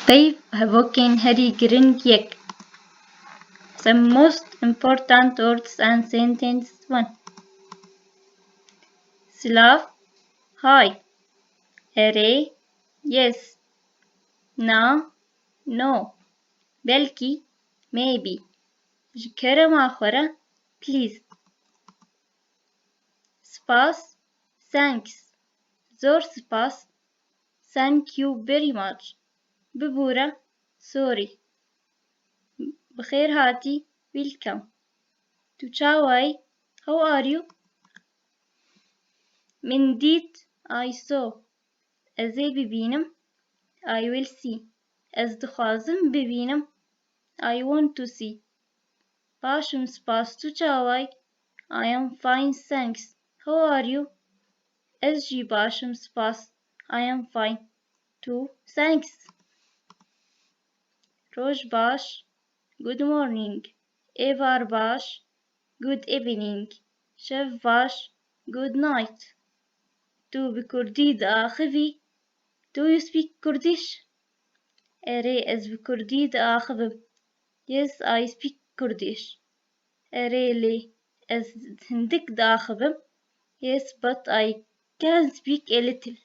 طيب هبوكين هري جرينج يك. The most important words and sentences 1. Slav, hi. Array, yes. Na, no. Belki, maybe. Jikara makhora, please. Spas, thanks. Zor spas, thank you very much. Bibura, sorry. Bkhair hati, welcome. Tuchawai, how are you? Mindit, I saw. Azay bibinam, I will see. As dkhazim bibinam, I want to see. Bashum spas tuchawai, I am fine, thanks. How are you? SG Bashum spas, I am fine. 2. Thanks. Roj Bash, good morning. Evar Bash, good evening. Shev Bash, good night. 2. بكردي داخفي. Do you speak Kurdish? Array as بكردي داخفي. Yes, I speak Kurdish. Array لي as هندك داخفي. Yes, but I can speak a little.